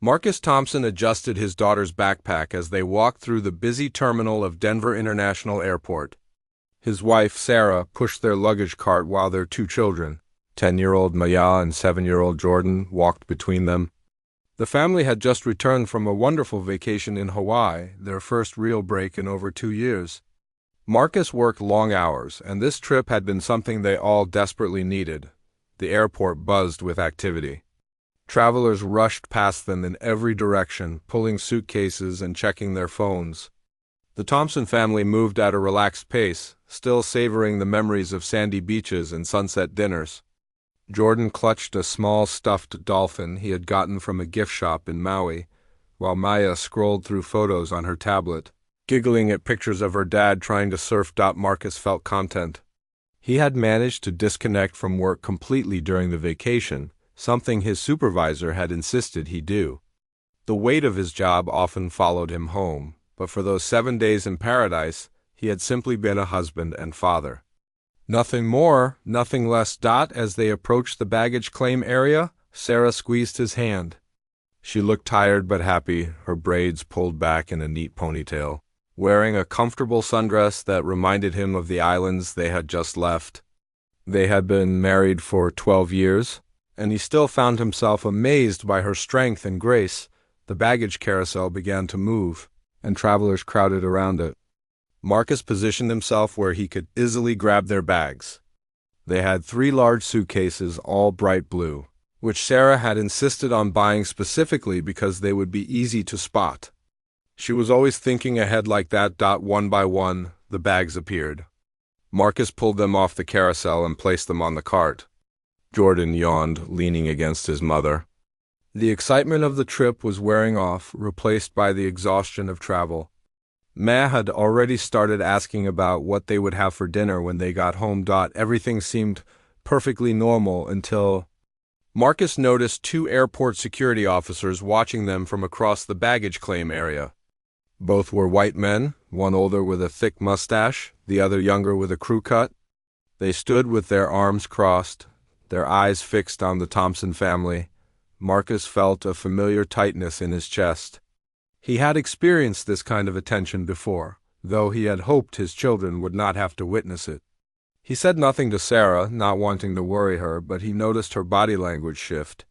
Marcus Thompson adjusted his daughter's backpack as they walked through the busy terminal of Denver International Airport. His wife, Sarah, pushed their luggage cart while their two children, 10-year-old Maya and 7-year-old Jordan, walked between them. The family had just returned from a wonderful vacation in Hawaii, their first real break in over 2 years. Marcus worked long hours, and this trip had been something they all desperately needed. The airport buzzed with activity. Travelers rushed past them in every direction, pulling suitcases and checking their phones. The Thompson family moved at a relaxed pace, still savoring the memories of sandy beaches and sunset dinners. Jordan clutched a small stuffed dolphin he had gotten from a gift shop in Maui, while Maya scrolled through photos on her tablet, giggling at pictures of her dad trying to surf. Marcus felt content. He had managed to disconnect from work completely during the vacation, something his supervisor had insisted he do. The weight of his job often followed him home, but for those 7 days in paradise, he had simply been a husband and father. Nothing more, nothing less. As they approached the baggage claim area, Sarah squeezed his hand. She looked tired but happy, her braids pulled back in a neat ponytail, wearing a comfortable sundress that reminded him of the islands they had just left. They had been married for 12 years, and he still found himself amazed by her strength and grace. The baggage carousel began to move, and travelers crowded around it. Marcus positioned himself where he could easily grab their bags. They had 3 large suitcases, all bright blue, which Sarah had insisted on buying specifically because they would be easy to spot. She was always thinking ahead like that. One by one, the bags appeared. Marcus pulled them off the carousel and placed them on the cart. Jordan yawned, leaning against his mother. The excitement of the trip was wearing off, replaced by the exhaustion of travel. Ma had already started asking about what they would have for dinner when they got home. Everything seemed perfectly normal until Marcus noticed 2 airport security officers watching them from across the baggage claim area. Both were white men, one older with a thick mustache, the other younger with a crew cut. They stood with their arms crossed, their eyes fixed on the Thompson family. Marcus felt a familiar tightness in his chest. He had experienced this kind of attention before, though he had hoped his children would not have to witness it. He said nothing to Sarah, not wanting to worry her, but he noticed her body language shift.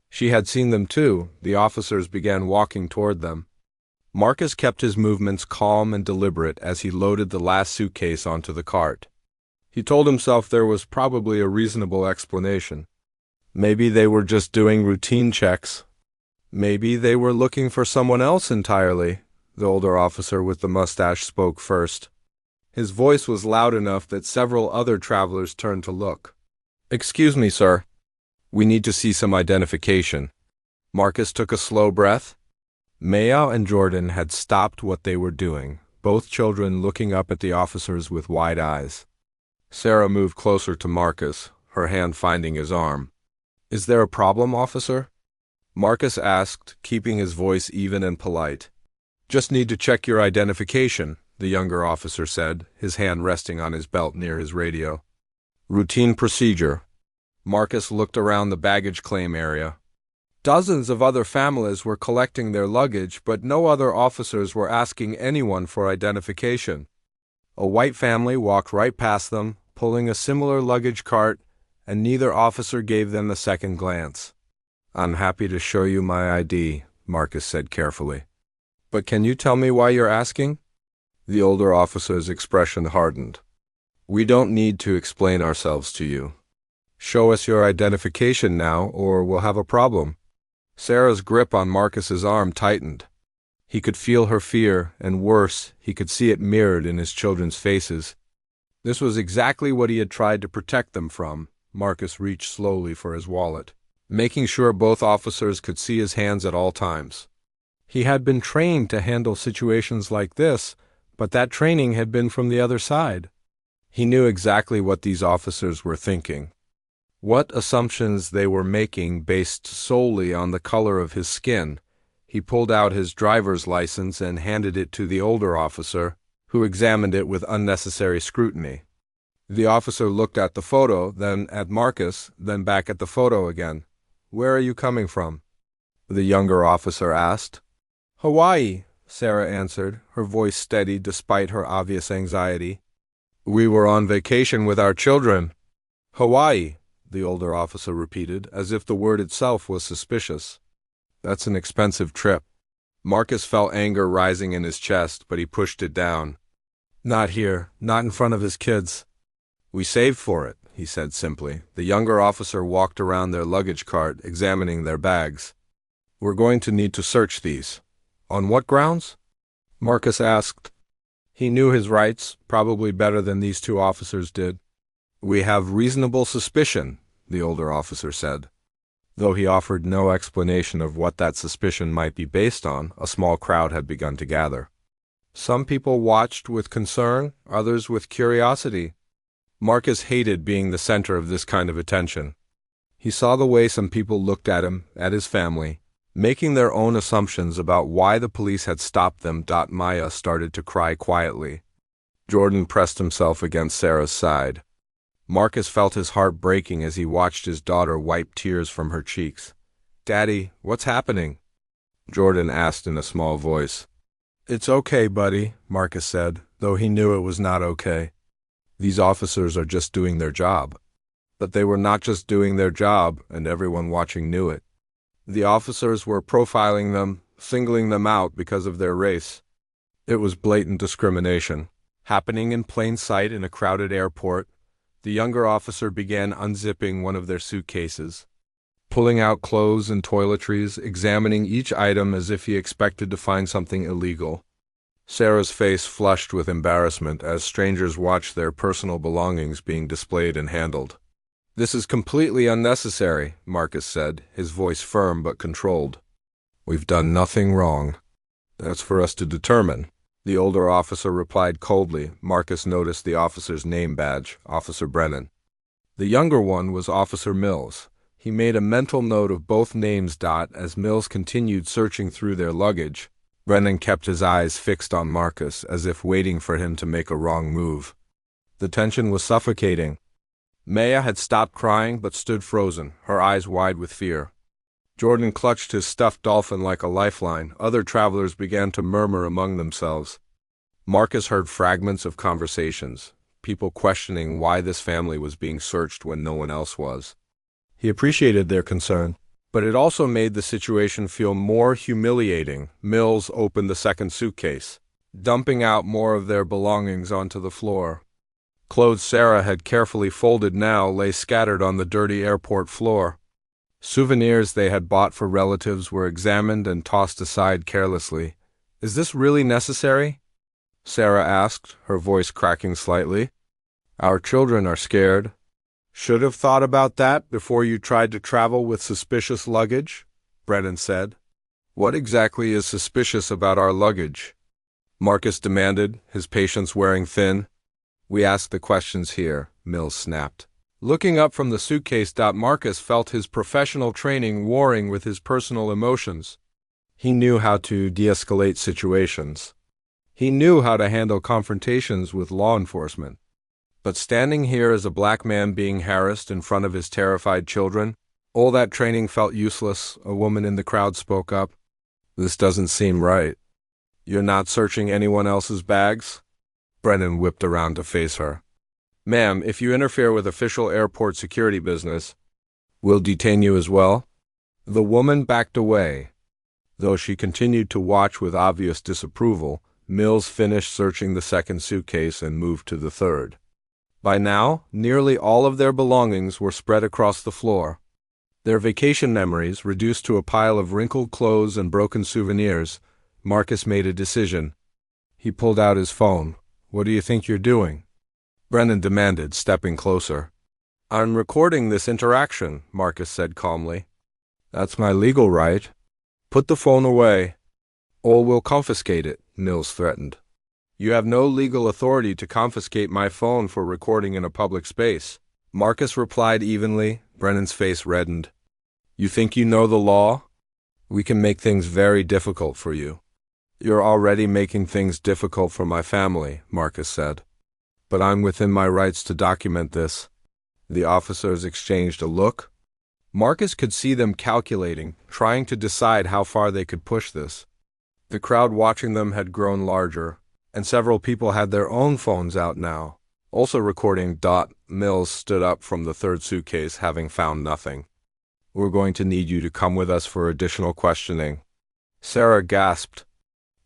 She had seen them too. The officers began walking toward them. Marcus kept his movements calm and deliberate as he loaded the last suitcase onto the cart. He told himself there was probably a reasonable explanation. Maybe they were just doing routine checks. Maybe they were looking for someone else entirely. The older officer with the mustache spoke first. His voice was loud enough that several other travelers turned to look. "Excuse me, sir. We need to see some identification." Marcus took a slow breath. Maya and Jordan had stopped what they were doing, both children looking up at the officers with wide eyes. Sarah moved closer to Marcus, her hand finding his arm. "Is there a problem, officer?" Marcus asked, keeping his voice even and polite. "Just need to check your identification," the younger officer said, his hand resting on his belt near his radio. "Routine procedure." Marcus looked around the baggage claim area. Dozens of other families were collecting their luggage, but no other officers were asking anyone for identification. A white family walked right past them, pulling a similar luggage cart, and neither officer gave them a second glance. "I'm happy to show you my ID," Marcus said carefully. "But can you tell me why you're asking?" The older officer's expression hardened. "We don't need to explain ourselves to you. Show us your identification now, or we'll have a problem." Sarah's grip on Marcus's arm tightened. He could feel her fear, and worse, he could see it mirrored in his children's faces. This was exactly what he had tried to protect them from. Marcus reached slowly for his wallet, making sure both officers could see his hands at all times. He had been trained to handle situations like this, but that training had been from the other side. He knew exactly what these officers were thinking, what assumptions they were making based solely on the color of his skin. He pulled out his driver's license and handed it to the older officer, who examined it with unnecessary scrutiny. The officer looked at the photo, then at Marcus, then back at the photo again. "Where are you coming from?" the younger officer asked. Hawaii, Sarah answered, her voice steady despite her obvious anxiety. We were on vacation with our children. Hawaii, the older officer repeated, as if the word itself was suspicious. That's an expensive trip. Marcus felt anger rising in his chest, but he pushed it down. Not here, not in front of his kids. We saved for it, he said simply. The younger officer walked around their luggage cart, examining their bags. We're going to need to search these. On what grounds? Marcus asked. He knew his rights, probably better than these two officers did. We have reasonable suspicion, the older officer said. Though he offered no explanation of what that suspicion might be based on, a small crowd had begun to gather. Some people watched with concern, others with curiosity. Marcus hated being the center of this kind of attention. He saw the way some people looked at him, at his family, making their own assumptions about why the police had stopped them. Maya started to cry quietly. Jordan pressed himself against Sarah's side. Marcus felt his heart breaking as he watched his daughter wipe tears from her cheeks. Daddy, what's happening? Jordan asked in a small voice. It's okay, buddy, Marcus said, though he knew it was not okay. These officers are just doing their job. But they were not just doing their job, and everyone watching knew it. The officers were profiling them, singling them out because of their race. It was blatant discrimination, happening in plain sight in a crowded airport. The younger officer began unzipping one of their suitcases, pulling out clothes and toiletries, examining each item as if he expected to find something illegal. Sarah's face flushed with embarrassment as strangers watched their personal belongings being displayed and handled. This is completely unnecessary, Marcus said, his voice firm but controlled. We've done nothing wrong. That's for us to determine. The older officer replied coldly. Marcus noticed the officer's name badge, Officer Brennan. The younger one was Officer Mills. He made a mental note of both names. As Mills continued searching through their luggage, Brennan kept his eyes fixed on Marcus, as if waiting for him to make a wrong move. The tension was suffocating. Maya had stopped crying but stood frozen, her eyes wide with fear. Jordan clutched his stuffed dolphin like a lifeline. Other travelers began to murmur among themselves. Marcus heard fragments of conversations, people questioning why this family was being searched when no one else was. He appreciated their concern, but it also made the situation feel more humiliating. Mills opened the second suitcase, dumping out more of their belongings onto the floor. Clothes Sarah had carefully folded now lay scattered on the dirty airport floor. Souvenirs they had bought for relatives were examined and tossed aside carelessly. Is this really necessary? Sarah asked, her voice cracking slightly. Our children are scared. Should have thought about that before you tried to travel with suspicious luggage, Brennan said. What exactly is suspicious about our luggage? Marcus demanded, his patience wearing thin. We ask the questions here, Mills snapped. Looking up from the suitcase, Marcus felt his professional training warring with his personal emotions. He knew how to de-escalate situations. He knew how to handle confrontations with law enforcement. But standing here as a black man being harassed in front of his terrified children, all that training felt useless. A woman in the crowd spoke up. This doesn't seem right. You're not searching anyone else's bags? Brennan whipped around to face her. Ma'am, if you interfere with official airport security business, we'll detain you as well. The woman backed away. Though she continued to watch with obvious disapproval, Mills finished searching the second suitcase and moved to the third. By now, nearly all of their belongings were spread across the floor. Their vacation memories reduced to a pile of wrinkled clothes and broken souvenirs, Marcus made a decision. He pulled out his phone. What do you think you're doing? Brennan demanded, stepping closer. I'm recording this interaction, Marcus said calmly. That's my legal right. Put the phone away, or we'll confiscate it, Mills threatened. You have no legal authority to confiscate my phone for recording in a public space, Marcus replied evenly. Brennan's face reddened. You think you know the law? We can make things very difficult for you. You're already making things difficult for my family, Marcus said. But I'm within my rights to document this. The officers exchanged a look. Marcus could see them calculating, trying to decide how far they could push this. The crowd watching them had grown larger, and several people had their own phones out now, also recording. Mills stood up from the third suitcase, having found nothing. "We're going to need you to come with us for additional questioning." Sarah gasped.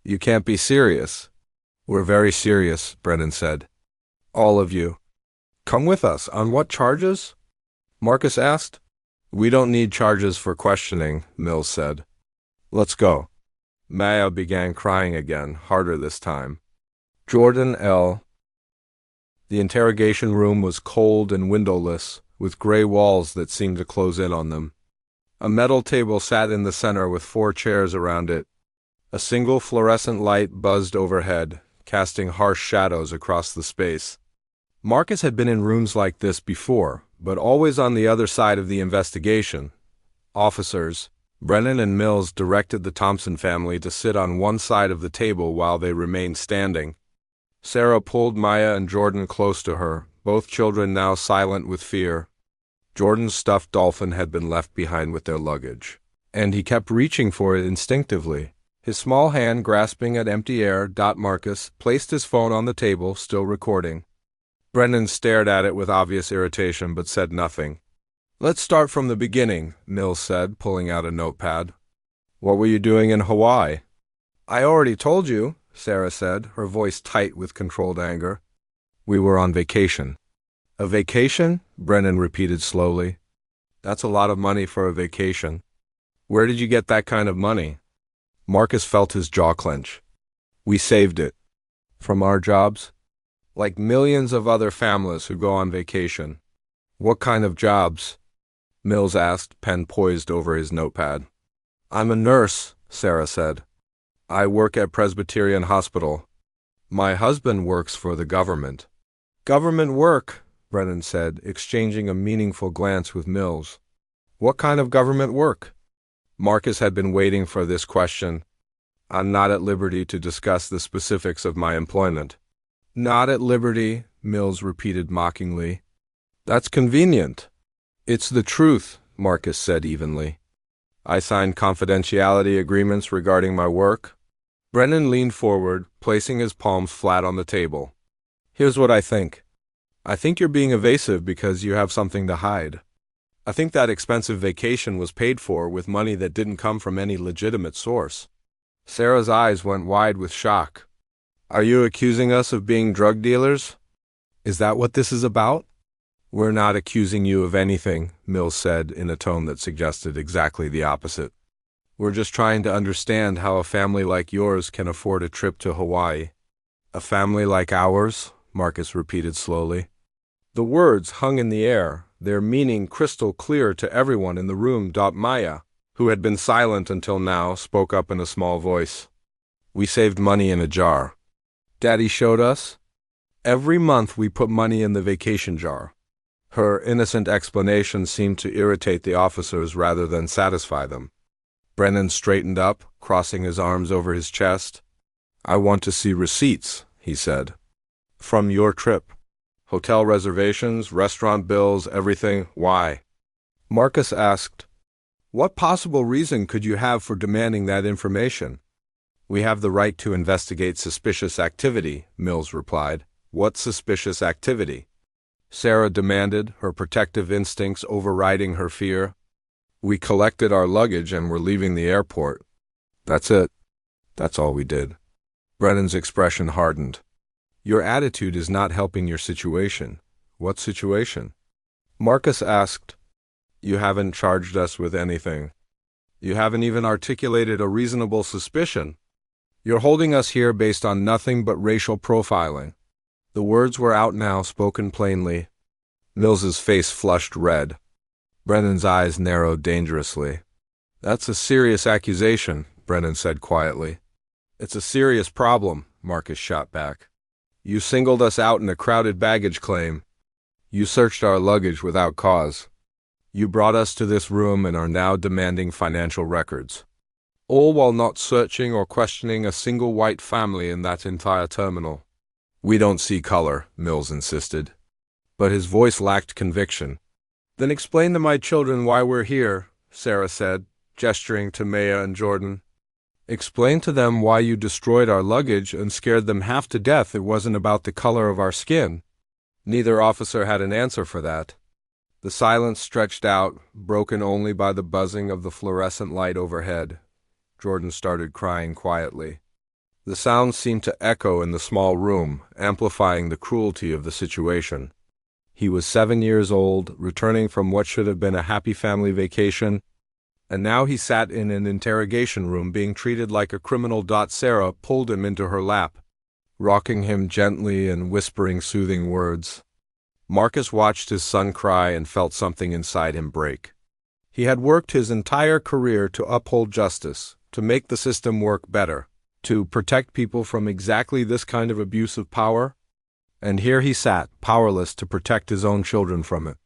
"You can't be serious." "We're very serious," Brennan said. "All of you." "Come with us. On what charges?" Marcus asked. "We don't need charges for questioning," Mills said. "Let's go." Maya began crying again, harder this time. Jordan L. The interrogation room was cold and windowless, with gray walls that seemed to close in on them. A metal table sat in the center with 4 chairs around it. A single fluorescent light buzzed overhead, casting harsh shadows across the space. Marcus had been in rooms like this before, but always on the other side of the investigation. Officers, Brennan and Mills, directed the Thompson family to sit on one side of the table while they remained standing. Sarah pulled Maya and Jordan close to her, both children now silent with fear. Jordan's stuffed dolphin had been left behind with their luggage, and he kept reaching for it instinctively, his small hand grasping at empty air. Marcus placed his phone on the table, still recording. Brennan stared at it with obvious irritation but said nothing. "Let's start from the beginning," Mills said, pulling out a notepad. "What were you doing in Hawaii?" "I already told you," Sarah said, her voice tight with controlled anger. "We were on vacation." "A vacation?" Brennan repeated slowly. "That's a lot of money for a vacation. Where did you get that kind of money?" Marcus felt his jaw clench. "We saved it." "From our jobs?" "Like millions of other families who go on vacation." "What kind of jobs?" Mills asked, pen poised over his notepad. "I'm a nurse," Sarah said. "I work at Presbyterian Hospital. My husband works for the government." "Government work," Brennan said, exchanging a meaningful glance with Mills. "What kind of government work?" Marcus had been waiting for this question. "I'm not at liberty to discuss the specifics of my employment." "Not at liberty," Mills repeated mockingly. "That's convenient." "It's the truth," Marcus said evenly. "I signed confidentiality agreements regarding my work." Brennan leaned forward, placing his palms flat on the table. "Here's what I think. I think you're being evasive because you have something to hide. I think that expensive vacation was paid for with money that didn't come from any legitimate source." Sarah's eyes went wide with shock. "Are you accusing us of being drug dealers? Is that what this is about?" "We're not accusing you of anything," Mills said in a tone that suggested exactly the opposite. "We're just trying to understand how a family like yours can afford a trip to Hawaii." "A family like ours?" Marcus repeated slowly. The words hung in the air, their meaning crystal clear to everyone in the room. Maya, who had been silent until now, spoke up in a small voice. "We saved money in a jar. Daddy showed us. Every month we put money in the vacation jar." Her innocent explanation seemed to irritate the officers rather than satisfy them. Brennan straightened up, crossing his arms over his chest. "I want to see receipts," he said. "From your trip. Hotel reservations, restaurant bills, everything. Why?" Marcus asked. "What possible reason could you have for demanding that information?" "We have the right to investigate suspicious activity," Mills replied. "What suspicious activity?" Sarah demanded, her protective instincts overriding her fear. "We collected our luggage and were leaving the airport. That's it. That's all we did." Brennan's expression hardened. "Your attitude is not helping your situation." "What situation?" Marcus asked. "You haven't charged us with anything. You haven't even articulated a reasonable suspicion. You're holding us here based on nothing but racial profiling." The words were out now, spoken plainly. Mills's face flushed red. Brennan's eyes narrowed dangerously. "That's a serious accusation," Brennan said quietly. "It's a serious problem," Marcus shot back. "You singled us out in a crowded baggage claim. You searched our luggage without cause. You brought us to this room and are now demanding financial records. All while not searching or questioning a single white family in that entire terminal." "We don't see color," Mills insisted. But his voice lacked conviction. Then explain to my children why we're here, Sarah said, gesturing to Maya and Jordan. Explain to them why you destroyed our luggage and scared them half to death. It wasn't about the color of our skin. Neither officer had an answer for that. The silence stretched out, broken only by the buzzing of the fluorescent light overhead. Jordan started crying quietly. The sound seemed to echo in the small room, amplifying the cruelty of the situation. He was 7 years old, returning from what should have been a happy family vacation, and now he sat in an interrogation room being treated like a criminal. Sarah pulled him into her lap, rocking him gently and whispering soothing words. Marcus watched his son cry and felt something inside him break. He had worked his entire career to uphold justice, to make the system work better, to protect people from exactly this kind of abuse of power, and here he sat, powerless to protect his own children from it.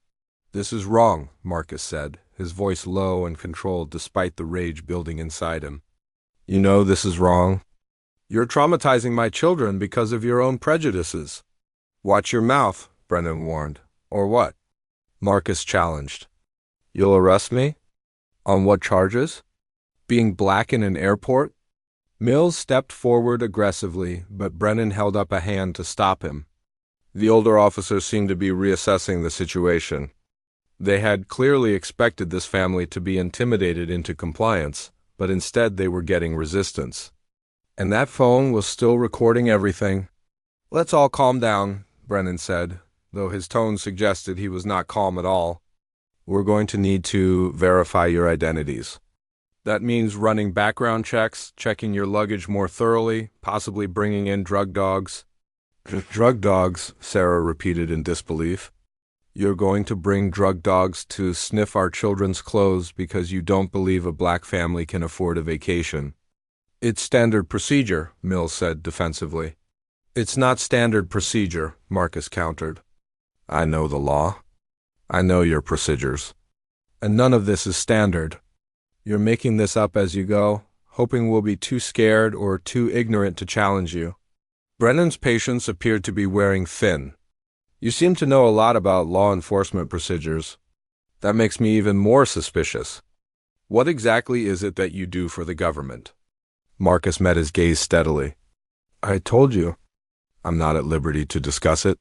"This is wrong," Marcus said, his voice low and controlled despite the rage building inside him. "You know this is wrong. You're traumatizing my children because of your own prejudices." "Watch your mouth," Brennan warned. "Or what?" Marcus challenged. "You'll arrest me? On what charges? Being black in an airport?" Mills stepped forward aggressively, but Brennan held up a hand to stop him. The older officers seemed to be reassessing the situation. They had clearly expected this family to be intimidated into compliance, but instead they were getting resistance. And that phone was still recording everything. "Let's all calm down," Brennan said, though his tone suggested he was not calm at all. "We're going to need to verify your identities. That means running background checks, checking your luggage more thoroughly, possibly bringing in drug dogs." "Drug dogs," Sarah repeated in disbelief. "You're going to bring drug dogs to sniff our children's clothes because you don't believe a black family can afford a vacation." "It's standard procedure," Mills said defensively. "It's not standard procedure," Marcus countered. "I know the law. I know your procedures. And none of this is standard. You're making this up as you go, hoping we'll be too scared or too ignorant to challenge you." Brennan's patience appeared to be wearing thin. "You seem to know a lot about law enforcement procedures. That makes me even more suspicious. What exactly is it that you do for the government?" Marcus met his gaze steadily. "I told you. I'm not at liberty to discuss it."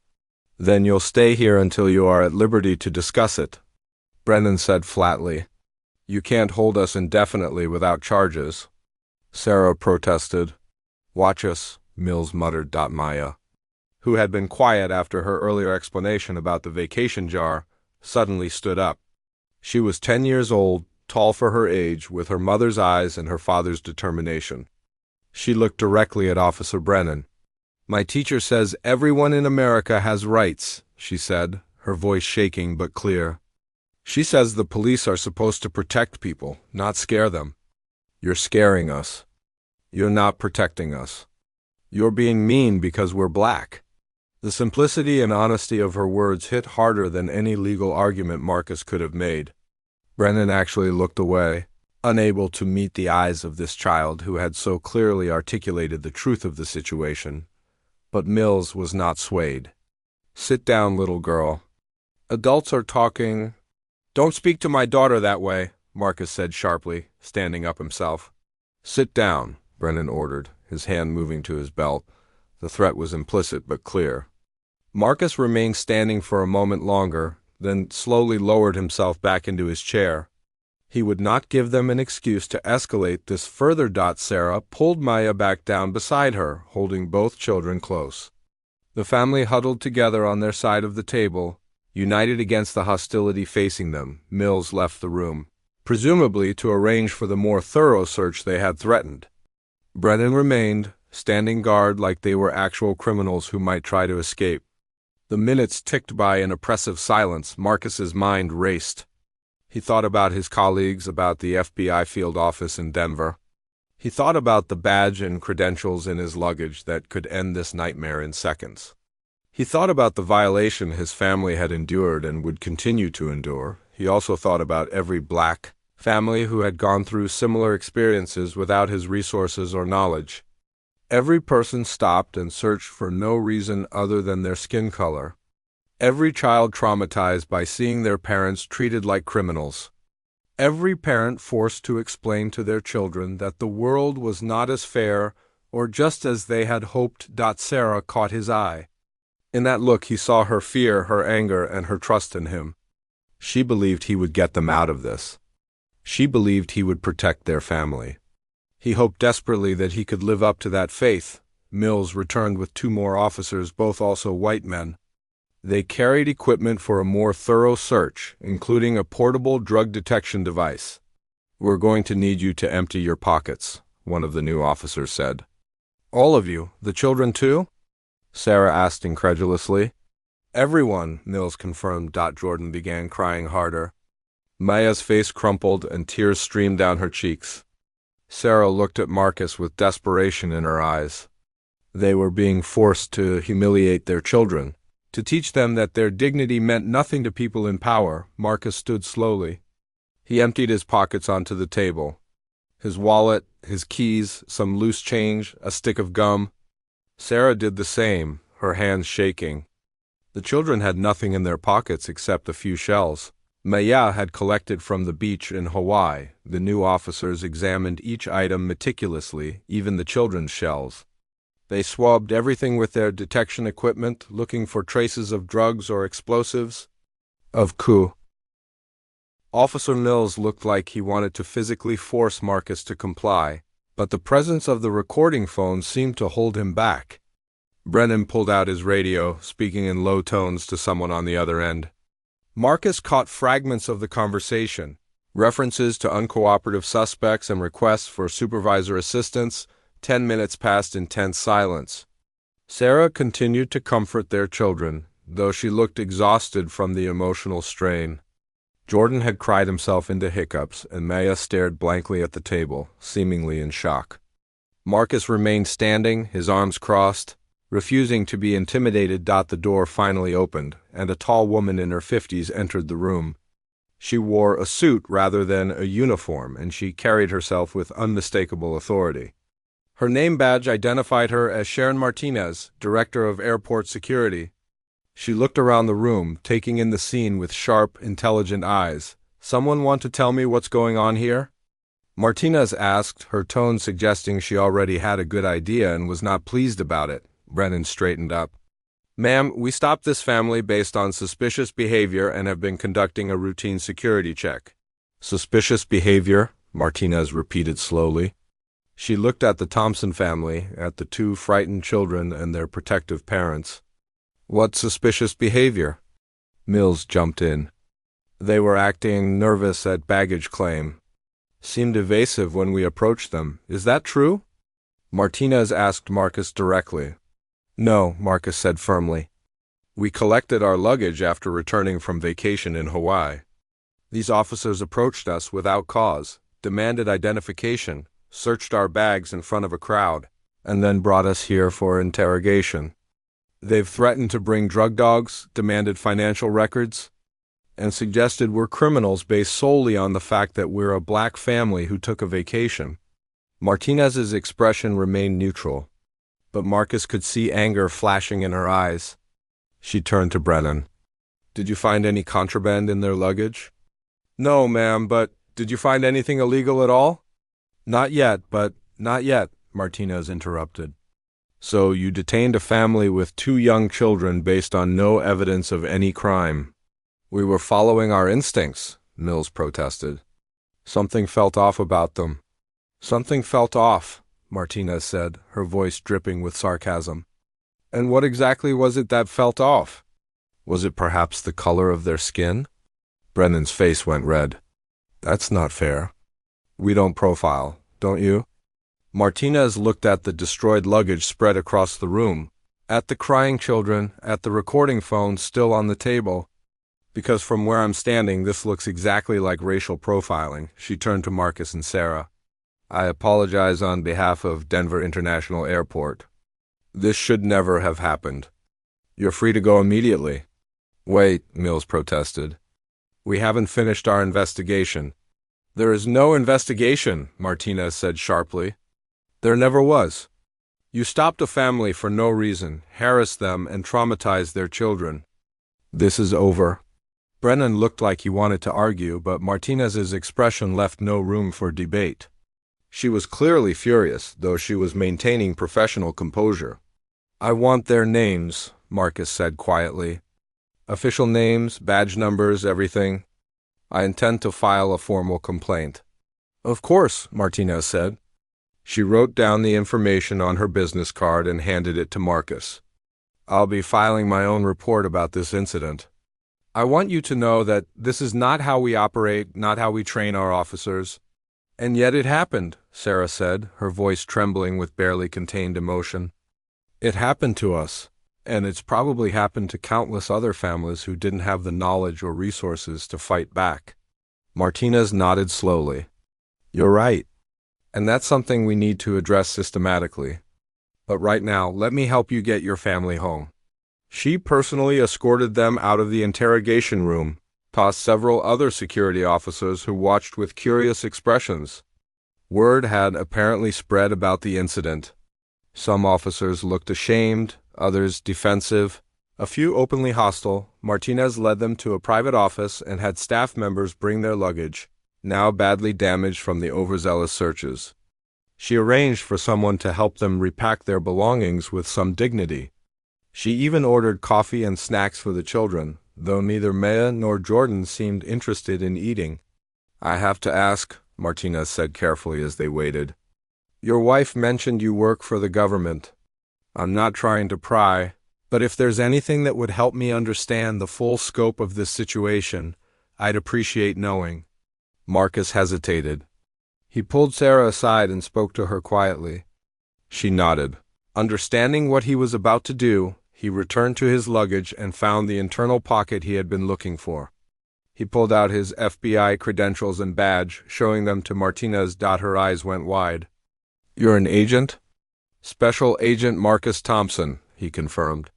"Then you'll stay here until you are at liberty to discuss it," Brennan said flatly. "You can't hold us indefinitely without charges." Sarah protested. "Watch us," Mills muttered. Maya, who had been quiet after her earlier explanation about the vacation jar, suddenly stood up. She was 10 years old, tall for her age, with her mother's eyes and her father's determination. She looked directly at Officer Brennan. "My teacher says everyone in America has rights," she said, her voice shaking but clear. "She says the police are supposed to protect people, not scare them. You're scaring us. You're not protecting us. You're being mean because we're black." The simplicity and honesty of her words hit harder than any legal argument Marcus could have made. Brennan actually looked away, unable to meet the eyes of this child who had so clearly articulated the truth of the situation. But Mills was not swayed. "Sit down, little girl. Adults are talking." "Don't speak to my daughter that way," Marcus said sharply, standing up himself. "Sit down," Brennan ordered, his hand moving to his belt. The threat was implicit but clear. Marcus remained standing for a moment longer, then slowly lowered himself back into his chair. He would not give them an excuse to escalate this further. Sarah pulled Maya back down beside her, holding both children close. The family huddled together on their side of the table, united against the hostility facing them. Mills left the room, presumably to arrange for the more thorough search they had threatened. Brennan remained, standing guard like they were actual criminals who might try to escape. The minutes ticked by in oppressive silence. Marcus's mind raced. He thought about his colleagues, about the FBI field office in Denver. He thought about the badge and credentials in his luggage that could end this nightmare in seconds. He thought about the violation his family had endured and would continue to endure. He also thought about every black family who had gone through similar experiences without his resources or knowledge. Every person stopped and searched for no reason other than their skin color. Every child traumatized by seeing their parents treated like criminals. Every parent forced to explain to their children that the world was not as fair or just as they had hoped. Sarah caught his eye. In that look he saw her fear, her anger, and her trust in him. She believed he would get them out of this. She believed he would protect their family. He hoped desperately that he could live up to that faith. Mills returned with 2 more officers, both also white men. They carried equipment for a more thorough search, including a portable drug detection device. "We're going to need you to empty your pockets," one of the new officers said. "All of you? The children too?" Sarah asked incredulously. "Everyone," Mills confirmed. Jordan began crying harder. Maya's face crumpled and tears streamed down her cheeks. Sarah looked at Marcus with desperation in her eyes. They were being forced to humiliate their children, to teach them that their dignity meant nothing to people in power. Marcus stood slowly. He emptied his pockets onto the table. His wallet, his keys, some loose change, a stick of gum. Sarah did the same, her hands shaking. The children had nothing in their pockets except a few shells Maya had collected from the beach in Hawaii. The new officers examined each item meticulously, even the children's shells. They swabbed everything with their detection equipment, looking for traces of drugs or explosives. Of coup. Officer Mills looked like he wanted to physically force Marcus to comply, but the presence of the recording phone seemed to hold him back. Brennan pulled out his radio, speaking in low tones to someone on the other end. Marcus caught fragments of the conversation, references to uncooperative suspects and requests for supervisor assistance. 10 minutes passed in tense silence. Sarah continued to comfort their children, though she looked exhausted from the emotional strain. Jordan had cried himself into hiccups, and Maya stared blankly at the table, seemingly in shock. Marcus remained standing, his arms crossed, refusing to be intimidated. The door finally opened, and a tall woman in her 50s entered the room. She wore a suit rather than a uniform, and she carried herself with unmistakable authority. Her name badge identified her as Sharon Martinez, Director of Airport Security. She looked around the room, taking in the scene with sharp, intelligent eyes. "Someone want to tell me what's going on here?" Martinez asked, her tone suggesting she already had a good idea and was not pleased about it. Brennan straightened up. "Ma'am, we stopped this family based on suspicious behavior and have been conducting a routine security check." "Suspicious behavior?" Martinez repeated slowly. She looked at the Thompson family, at the 2 frightened children and their protective parents. "What suspicious behavior?" Mills jumped in. "They were acting nervous at baggage claim. Seemed evasive when we approached them. Is that true?" Martinez asked Marcus directly. "No," Marcus said firmly. "We collected our luggage after returning from vacation in Hawaii. These officers approached us without cause, demanded identification, searched our bags in front of a crowd, and then brought us here for interrogation. They've threatened to bring drug dogs, demanded financial records, and suggested we're criminals based solely on the fact that we're a black family who took a vacation." Martinez's expression remained neutral, but Marcus could see anger flashing in her eyes. She turned to Brennan. "Did you find any contraband in their luggage?" "No, ma'am, but did you find anything illegal at all?" Not yet, Martinez interrupted. "So you detained a family with 2 young children based on no evidence of any crime." "We were following our instincts," Mills protested. "Something felt off about them." "Something felt off," Martinez said, her voice dripping with sarcasm. "And what exactly was it that felt off? Was it perhaps the color of their skin?" Brennan's face went red. "That's not fair. We don't profile, don't you?" Martinez looked at the destroyed luggage spread across the room, at the crying children, at the recording phone still on the table. "Because from where I'm standing, this looks exactly like racial profiling." She turned to Marcus and Sarah. "I apologize on behalf of Denver International Airport. This should never have happened. You're free to go immediately." "Wait," Mills protested. "We haven't finished our investigation." "There is no investigation," Martinez said sharply. "There never was. You stopped a family for no reason, harassed them, and traumatized their children. This is over. Brennan looked like he wanted to argue, but Martinez's expression left no room for debate. She was clearly furious, though she was maintaining professional composure. I want their names, Marcus said quietly. Official names, badge numbers, everything. I intend to file a formal complaint. Of course, Martinez said. She wrote down the information on her business card and handed it to Marcus. I'll be filing my own report about this incident. I want you to know that this is not how we operate, not how we train our officers. And yet it happened, Sarah said, her voice trembling with barely contained emotion. It happened to us, and it's probably happened to countless other families who didn't have the knowledge or resources to fight back. Martinez nodded slowly. You're right. And that's something we need to address systematically. But right now, let me help you get your family home. She personally escorted them out of the interrogation room, past several other security officers who watched with curious expressions. Word had apparently spread about the incident. Some officers looked ashamed, others defensive, a few openly hostile. Martinez led them to a private office and had staff members bring their luggage, now badly damaged from the overzealous searches. She arranged for someone to help them repack their belongings with some dignity. She even ordered coffee and snacks for the children, though neither Maya nor Jordan seemed interested in eating. I have to ask, Martinez said carefully as they waited. Your wife mentioned you work for the government. I'm not trying to pry, but if there's anything that would help me understand the full scope of this situation, I'd appreciate knowing. Marcus hesitated. He pulled Sarah aside and spoke to her quietly. She nodded. Understanding what he was about to do, he returned to his luggage and found the internal pocket he had been looking for. He pulled out his FBI credentials and badge, showing them to Martinez. Her eyes went wide. You're an agent? Special Agent Marcus Thompson, he confirmed.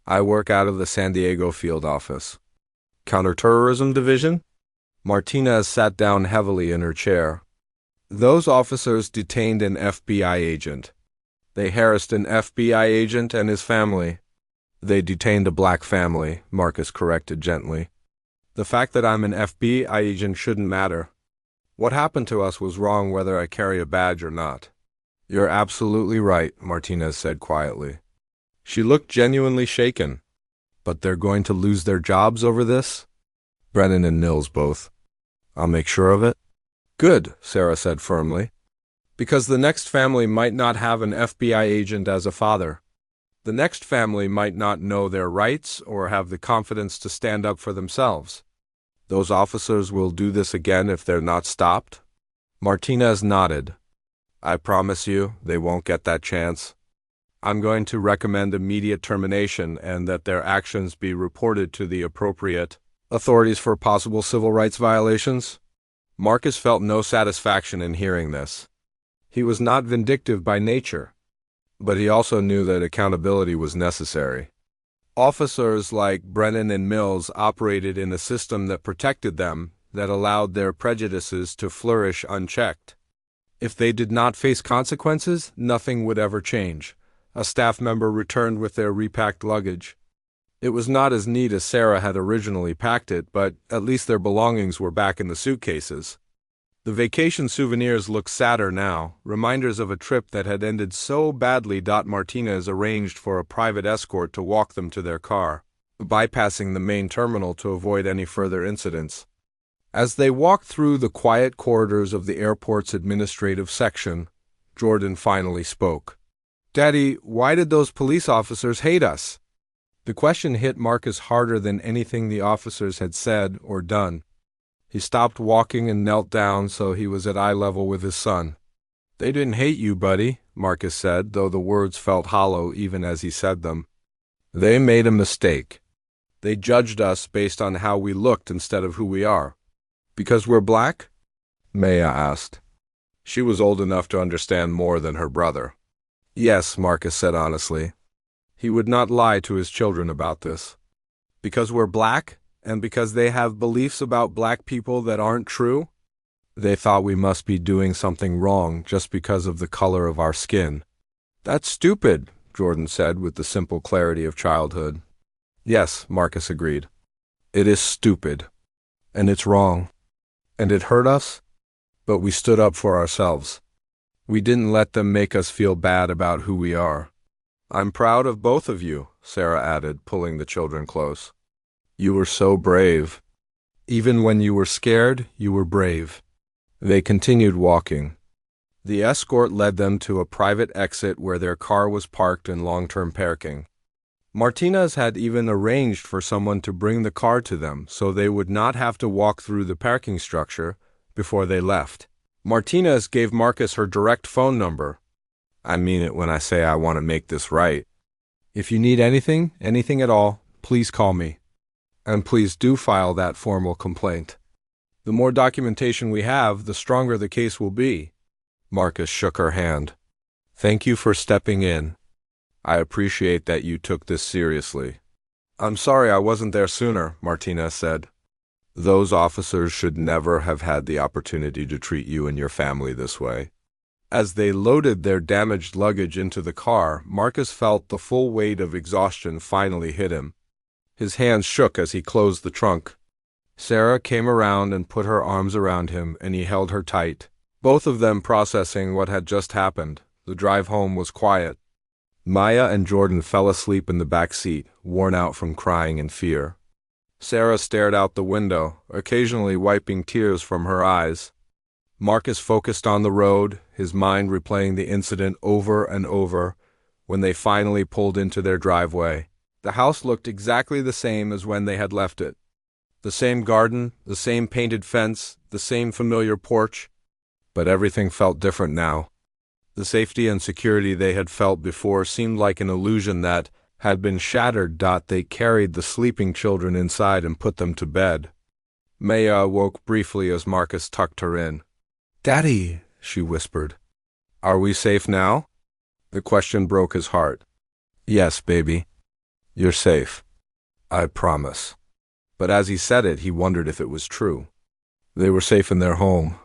I work out of the San Diego field office. Counterterrorism Division? Martinez sat down heavily in her chair. Those officers detained an FBI agent. They harassed an FBI agent and his family. They detained a black family, Marcus corrected gently. The fact that I'm an FBI agent shouldn't matter. What happened to us was wrong whether I carry a badge or not. You're absolutely right, Martinez said quietly. She looked genuinely shaken. But they're going to lose their jobs over this? Brennan and Nils both. I'll make sure of it. Good, Sarah said firmly. Because the next family might not have an FBI agent as a father. The next family might not know their rights or have the confidence to stand up for themselves. Those officers will do this again if they're not stopped? Martinez nodded. I promise you, they won't get that chance. I'm going to recommend immediate termination and that their actions be reported to the appropriate authorities for possible civil rights violations. Marcus felt no satisfaction in hearing this. He was not vindictive by nature, but he also knew that accountability was necessary. Officers like Brennan and Mills operated in a system that protected them, that allowed their prejudices to flourish unchecked. If they did not face consequences, nothing would ever change. A staff member returned with their repacked luggage. It was not as neat as Sarah had originally packed it, but at least their belongings were back in the suitcases. The vacation souvenirs looked sadder now, reminders of a trip that had ended so badly. Martinez arranged for a private escort to walk them to their car, bypassing the main terminal to avoid any further incidents. As they walked through the quiet corridors of the airport's administrative section, Jordan finally spoke. Daddy, why did those police officers hate us? The question hit Marcus harder than anything the officers had said or done. He stopped walking and knelt down so he was at eye level with his son. They didn't hate you, buddy, Marcus said, though the words felt hollow even as he said them. They made a mistake. They judged us based on how we looked instead of who we are. Because we're black? Maya asked. She was old enough to understand more than her brother. Yes, Marcus said honestly. He would not lie to his children about this. Because we're black? And because they have beliefs about black people that aren't true? They thought we must be doing something wrong just because of the color of our skin. That's stupid, Jordan said with the simple clarity of childhood. Yes, Marcus agreed. It is stupid. And it's wrong. And it hurt us, but we stood up for ourselves. We didn't let them make us feel bad about who we are. I'm proud of both of you, Sarah added, pulling the children close. You were so brave. Even when you were scared, you were brave. They continued walking. The escort led them to a private exit where their car was parked in long-term parking. Martinez had even arranged for someone to bring the car to them so they would not have to walk through the parking structure before they left. Martinez gave Marcus her direct phone number. I mean it when I say I want to make this right. If you need anything at all, please call me. And please do file that formal complaint. The more documentation we have, the stronger the case will be. Marcus shook her hand. Thank you for stepping in. I appreciate that you took this seriously. I'm sorry I wasn't there sooner, Martinez said. Those officers should never have had the opportunity to treat you and your family this way. As they loaded their damaged luggage into the car, Marcus felt the full weight of exhaustion finally hit him. His hands shook as he closed the trunk. Sarah came around and put her arms around him, and he held her tight. Both of them processing what had just happened. The drive home was quiet. Maya and Jordan fell asleep in the back seat, worn out from crying and fear. Sarah stared out the window, occasionally wiping tears from her eyes. Marcus focused on the road, his mind replaying the incident over and over. When they finally pulled into their driveway, the house looked exactly the same as when they had left it. The same garden, the same painted fence, the same familiar porch. But everything felt different now. The safety and security they had felt before seemed like an illusion that had been shattered. They carried the sleeping children inside and put them to bed. Maya awoke briefly as Marcus tucked her in. Daddy, she whispered. Are we safe now? The question broke his heart. Yes, baby. You're safe. I promise. But as he said it, he wondered if it was true. They were safe in their home.